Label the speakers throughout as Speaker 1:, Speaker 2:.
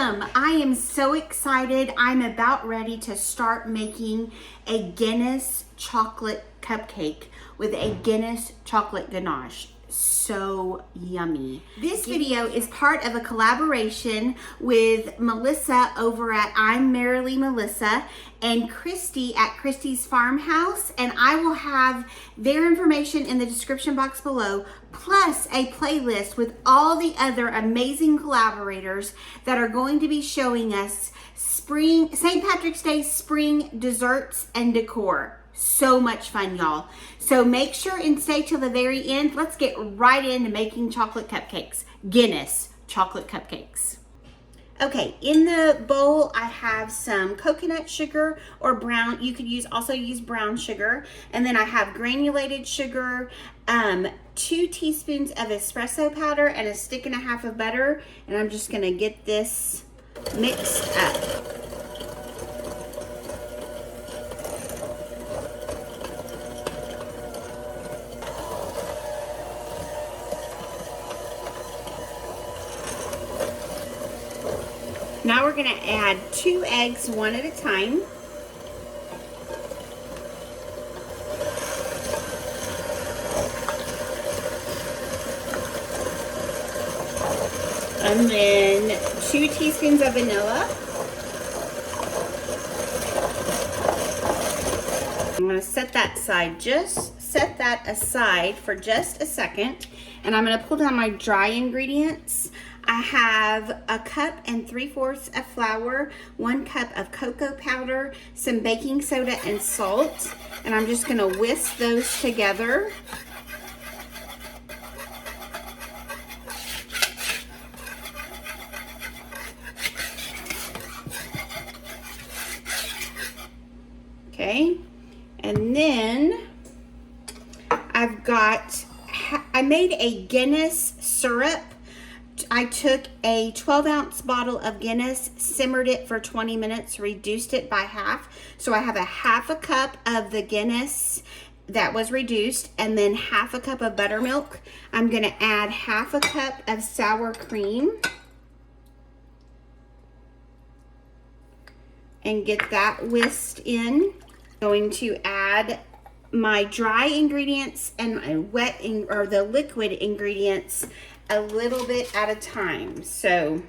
Speaker 1: I am so excited. I'm about ready to start making a Guinness chocolate cupcake with a Guinness chocolate ganache. So yummy. This video is part of a collaboration with Melissa over at I'm Merrily Melissa and Christy at Christy's Farmhouse, and I will have their information in the description box below, plus a playlist with all the other amazing collaborators that are going to be showing us St. Patrick's Day spring desserts and decor. So much fun, y'all. So make sure and stay till the very end. Let's get right into making chocolate cupcakes. Guinness chocolate cupcakes. Okay, in the bowl I have some coconut sugar or brown. You could also use brown sugar. And then I have granulated sugar, 2 teaspoons of espresso powder, and a stick and a half of butter. And I'm just gonna get this mixed up. Now we're going to add 2 eggs, one at a time. And then 2 teaspoons of vanilla. I'm going to set that aside for just a second. And I'm going to pull down my dry ingredients. I have 1 3/4 cups of flour, 1 cup of cocoa powder, some baking soda and salt, and I'm just gonna whisk those together. Okay, and then I made a Guinness syrup. I took a 12-ounce bottle of Guinness, simmered it for 20 minutes, reduced it by half. So I have a 1/2 cup of the Guinness that was reduced, and then 1/2 cup of buttermilk. I'm going to add 1/2 cup of sour cream and get that whisked in. Going to add my dry ingredients and my the liquid ingredients a little bit at a time. So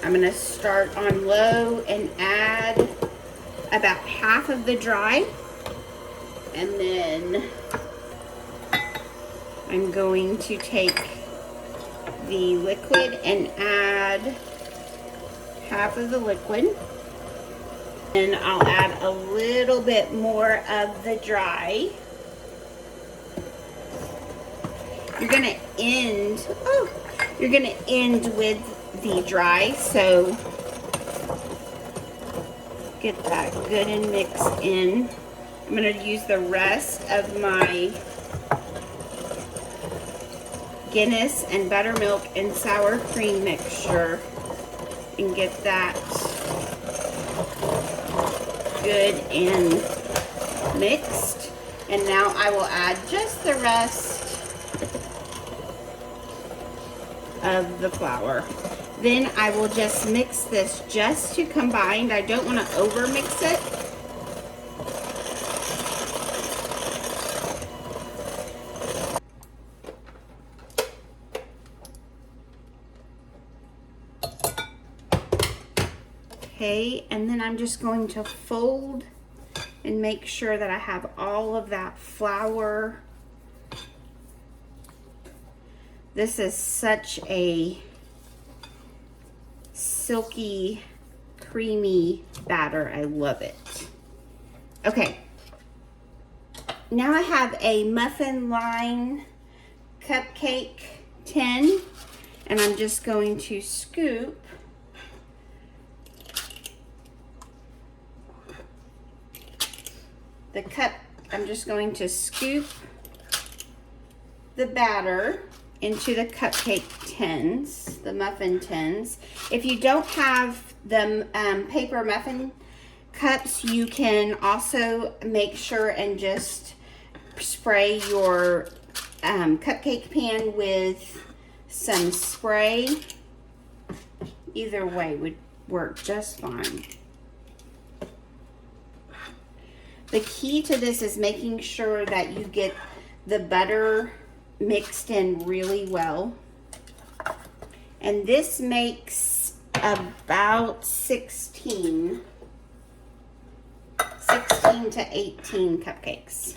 Speaker 1: I'm going to start on low and add about 1/2 of the dry, and then I'm going to take the liquid and add 1/2 of the liquid, and I'll add a little bit more of the dry. You're gonna end with the dry, so get that good and mixed in. I'm gonna use the rest of my Guinness and buttermilk and sour cream mixture and get that good and mixed. And now I will add just the rest of the flour. Then I will just mix this just to combine. I don't want to over mix it. Okay, and then I'm just going to fold and make sure that I have all of that flour. This is such a silky, creamy batter. I love it. Okay. Now I have a muffin line cupcake tin, and I'm just going to scoop the batter into the cupcake tins, the muffin tins. If you don't have the paper muffin cups, you can also make sure and just spray your cupcake pan with some spray Either way would work just fine. The key to this is making sure that you get the butter mixed in really well. And this makes about 16 to 18 cupcakes.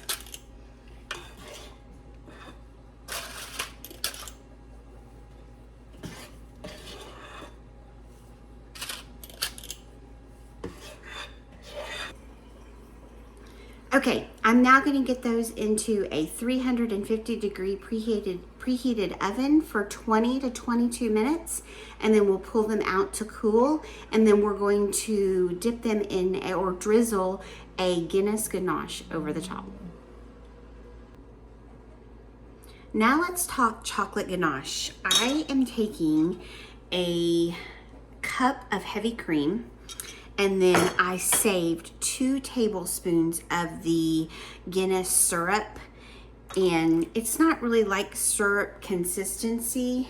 Speaker 1: Okay, I'm now going to get those into a 350-degree preheated oven for 20 to 22 minutes, and then we'll pull them out to cool, and then we're going to dip them in or drizzle a Guinness ganache over the top. Now let's talk chocolate ganache. I am taking a cup of heavy cream, and then I saved 2 tablespoons of the Guinness syrup. And it's not really like syrup consistency.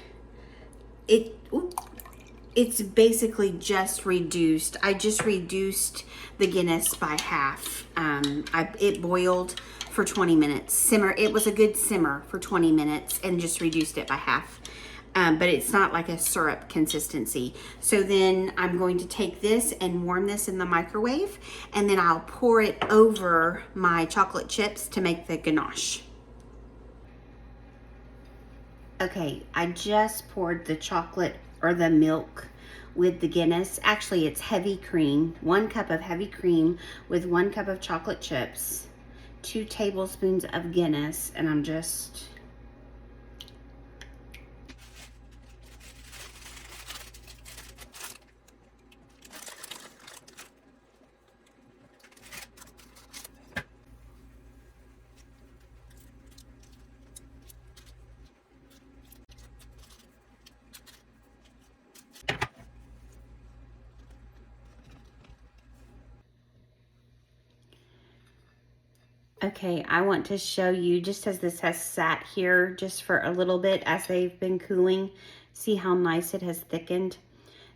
Speaker 1: It's basically just reduced. I just reduced the Guinness by half. It boiled for 20 minutes. It was a good simmer for 20 minutes and just reduced it by half. But it's not like a syrup consistency. So then I'm going to take this and warm this in the microwave, and then I'll pour it over my chocolate chips to make the ganache. Okay, I just poured the chocolate or the milk with the Guinness. Actually, it's heavy cream. 1 cup of heavy cream with 1 cup of chocolate chips, 2 tablespoons of Guinness, and I'm just... Okay, I want to show you, just as this has sat here just for a little bit as they've been cooling, see how nice it has thickened.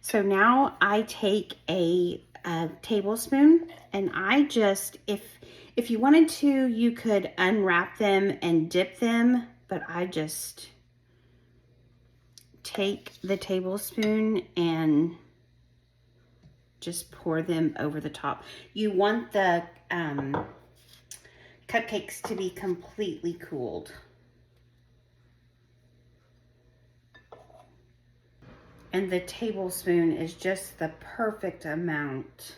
Speaker 1: So now I take a tablespoon, and I just, if you wanted to, you could unwrap them and dip them, but I just take the tablespoon and just pour them over the top. You want the cupcakes to be completely cooled. And the tablespoon is just the perfect amount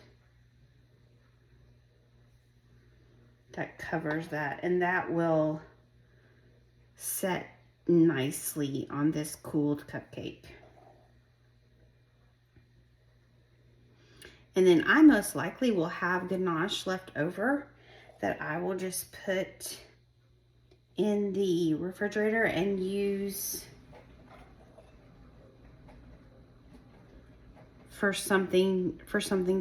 Speaker 1: that covers that, and that will set nicely on this cooled cupcake. And then I most likely will have ganache left over that I will just put in the refrigerator and use for something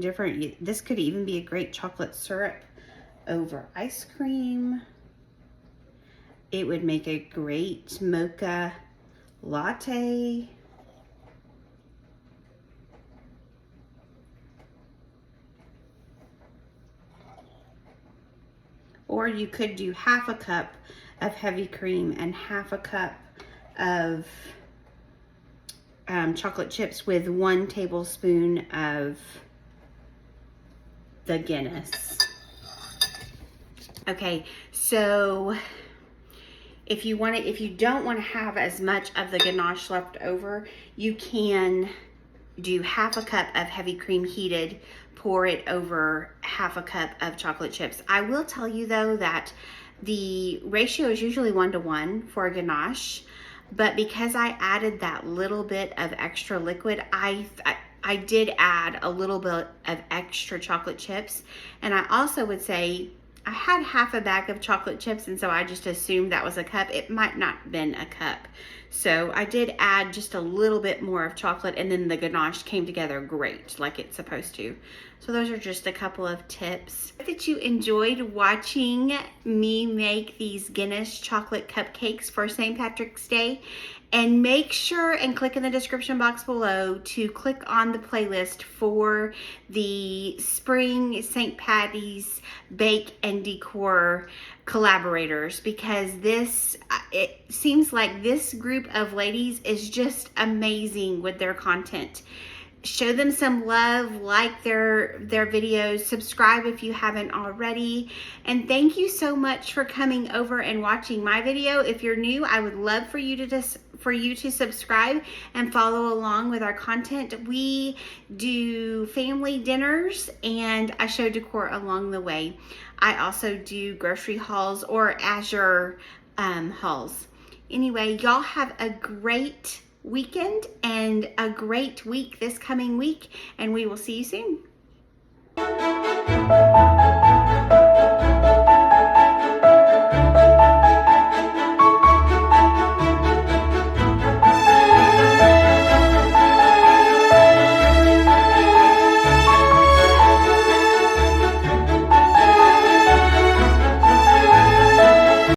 Speaker 1: different. This could even be a great chocolate syrup over ice cream. It would make a great mocha latte. Or you could do half a cup of heavy cream and half a cup of chocolate chips with 1 tablespoon of the Guinness. Okay, so if you don't want to have as much of the ganache left over, you can do half a cup of heavy cream heated, pour it over half a cup of chocolate chips. I will tell you though that the ratio is usually 1-to-1 for a ganache, but because I added that little bit of extra liquid, I did add a little bit of extra chocolate chips. And I also would say I had half a bag of chocolate chips, and so I just assumed that was a cup. It might not have been a cup. So I did add just a little bit more of chocolate, and then the ganache came together great, like it's supposed to. So those are just a couple of tips. I hope that you enjoyed watching me make these Guinness chocolate cupcakes for St. Patrick's Day. And make sure and click in the description box below to click on the playlist for the Spring St. Patty's Bake and Decor collaborators, because it seems like this group of ladies is just amazing with their content. Show them some love, like their videos, subscribe if you haven't already, and thank you so much for coming over and watching my video. If you're new, I would love for you to subscribe and follow along with our content. We do family dinners, and I show decor along the way. I also do grocery hauls or Azure hauls. Anyway, y'all have a great weekend and a great week this coming week, and we will see you soon.